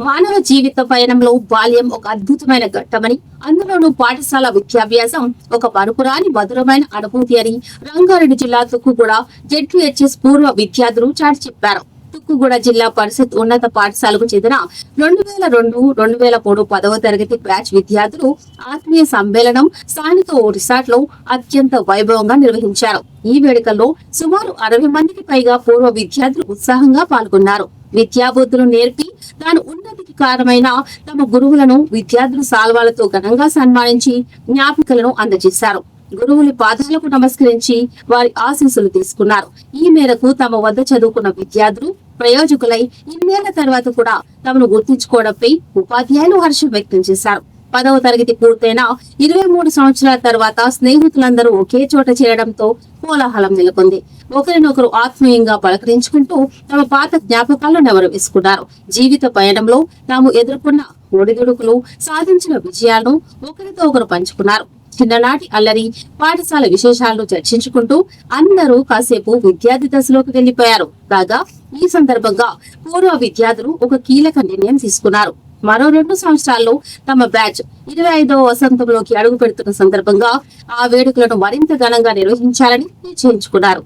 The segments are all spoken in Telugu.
మానవ జీవిత పయనంలో బాల్యం ఒక అద్భుతమైన ఘట్టమని, అందులోనూ పాఠశాల విద్యాభ్యాసం ఒక మరుపురాని మధురమైన అనుభూతి అని రంగారెడ్డి జిల్లా తుక్కుగూడ జెడ్పీహెచ్ఎస్ పూర్వ విద్యార్థులు చాటి చెప్పారు. తుక్కుగూడ జిల్లా పరిషత్ ఉన్నత పాఠశాలకు చెందిన 2002-2003 10వ తరగతి బ్యాచ్ విద్యార్థులు ఆత్మీయ సమ్మేళనం స్థానిక ఓ రిసార్ట్ లో అత్యంత వైభవంగా నిర్వహించారు. ఈ వేడుకల్లో సుమారు 60 మందికి పైగా పూర్వ విద్యార్థులు ఉత్సాహంగా పాల్గొన్నారు. విద్యాబుద్ధులు నేర్పి తాను ఉన్నతికి కారణమైన తమ గురువులను విద్యార్థులు సాల్వాలతో ఘనంగా సన్మానించి జ్ఞాపికలను అందజేశారు. గురువుల పాదాలకు నమస్కరించి వారి ఆశీస్సులు తీసుకున్నారు. ఈ మేరకు తమ వద్ద చదువుకున్న విద్యార్థులు ప్రయోజకులై ఇన్నేళ్ల తర్వాత కూడా తమను గుర్తించుకోవడంపై ఉపాధ్యాయులు హర్షం వ్యక్తం చేశారు. 10వ తరగతి పూర్తయిన 23 సంవత్సరాల తర్వాత స్నేహితులందరూ ఒకే చోట చేరడంతో కోలాహలం నెలకొంది. ఒకరినొకరు ఆత్మీయంగా పలకరించుకుంటూ తమ పాత జ్ఞాపకాలను నెమరు వేసుకున్నారు. జీవిత పయనంలో తాము ఎదుర్కొన్న ఒడిదుడుకులు, సాధించిన విజయాలను ఒకరితో ఒకరు పంచుకున్నారు. చిన్ననాటి అల్లరి, పాఠశాల విశేషాలను చర్చించుకుంటూ అందరూ కాసేపు విద్యార్థి దశలోకి వెళ్లిపోయారు. కాగా ఈ సందర్భంగా పూర్వ విద్యార్థులు ఒక కీలక నిర్ణయం తీసుకున్నారు. మరో 2 సంవత్సరాల్లో తమ బ్యాచ్ 25వ వసంతంలోకి అడుగు పెడుతున్న సందర్భంగా ఆ వేడుకలను మరింత ఘనంగా నిర్వహించాలని నిశ్చయించుకున్నారు.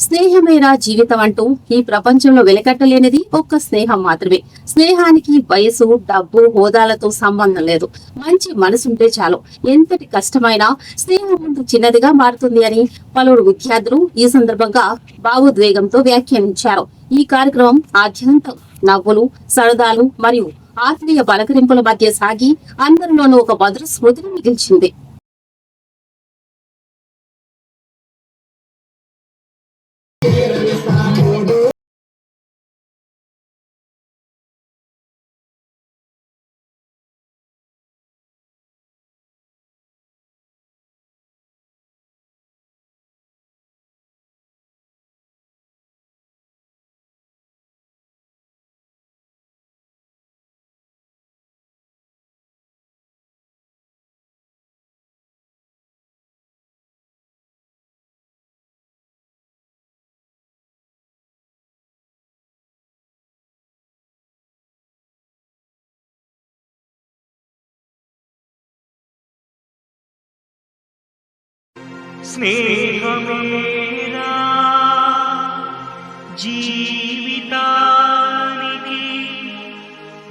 స్నేహమేరా జీవితం అంటూ ఈ ప్రపంచంలో వెలకట్టలేనిది ఒక్క స్నేహం మాత్రమే. స్నేహానికి వయసు, డబ్బు, హోదాలతో సంబంధం లేదు. మంచి మనసుంటే చాలు. ఎంతటి కష్టమైనా స్నేహం ముందు చిన్నదిగా మారుతుంది అని పలువురు విద్యార్థులు ఈ సందర్భంగా భావోద్వేగంతో వ్యాఖ్యానించారు. ఈ కార్యక్రమం ఆద్యంతం నవ్వులు, సరదాలు మరియు ఆత్మీయ పలకరింపుల మధ్య సాగి అందరిలోనూ ఒక మధుర స్మృతిని మిగిల్చింది. స్నేహమేరా జీవితానికి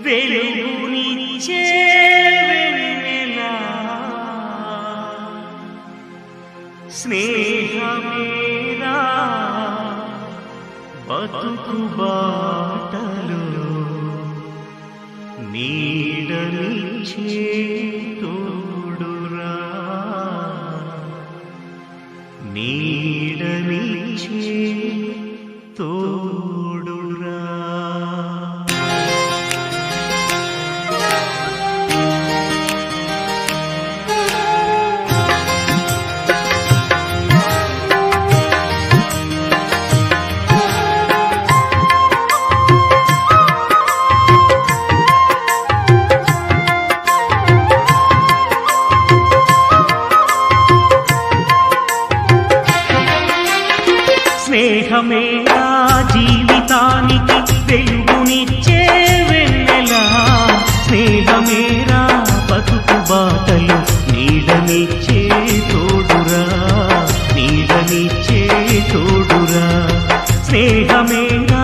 వెలుగునిచ్చే వెన్నెలా, స్నేహమేరా బతుకు బాటలో నీడనిచ్చే తోడురా, నీడనిచ్చే తోడురా. స్నేహమేరా జీవితానికి వెలుగునిచ్చే వెన్నెలా, స్నేహమేరా బతుకు బాటలు నీడనిచ్చే తోడురా, నీడనిచ్చే తోడురా. స్నేహమేరా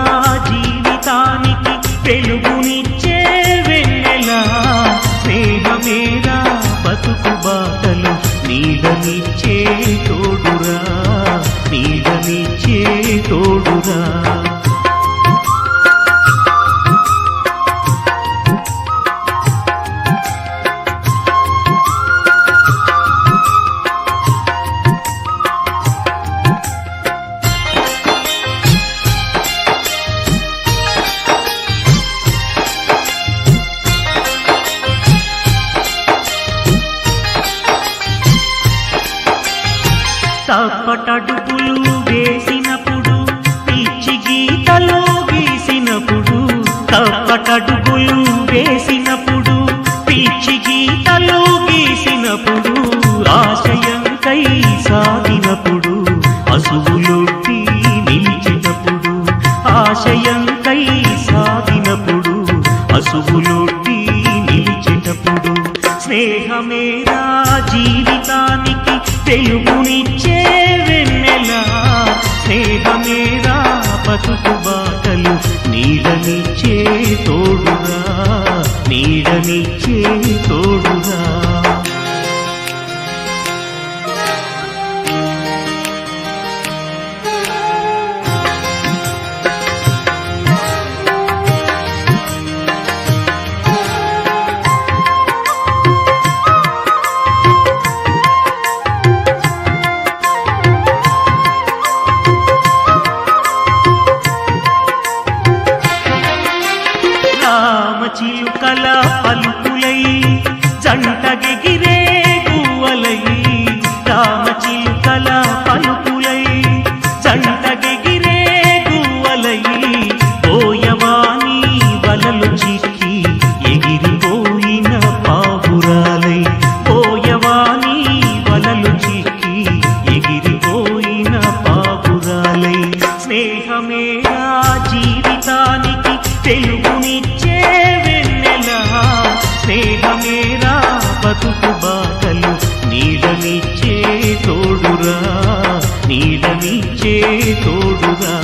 జీవితానికి వెలుగునిచ్చే వెన్నెలా, స్నేహమేరా బతుకు బాటలు నీడనిచ్చే తోడురా, నీడనిచ్చే తోడురా. తప్పటడుగులు వేసినప్పుడు, పిచ్చి గీతలు గీసినప్పుడు, తప్పటడుగులు వేసినప్పుడు, పిచ్చి గీతలు గీసినప్పుడు, ఆశయంకై సాగినప్పుడు, అసువులొట్టి నిలిచినప్పుడు, ఆశయంకై సాగినప్పుడు, పశువులొడ్డి నిలిచేటప్పుడు స్నేహమేరా జీవితానికి వెలుగునిచ్చే వెన్నెలా స్నేహమేరా బతుకు బాటలు నీడనిచ్చే తోడుగా నీడనిచ్చే తోడుగా చిలుకల పలుకులై జంటగెగిరే గువ్వలై రామచిలుకల పలుకులై జంటగెగిరే గువ్వలై పోయవాని వలలు చిక్కి ఎగిరిపోయిన పావురాలై పోయవాని వలలు చిక్కి ఎగిరిపోయిన పావురాలై స్నేహమేరా జీవితానికి తెలుగునిచ్చే వెన్నెలా స్నేహమేరా బతుకు బాటలు నీడనిచ్చే తోడురా నీడనిచ్చే తోడురా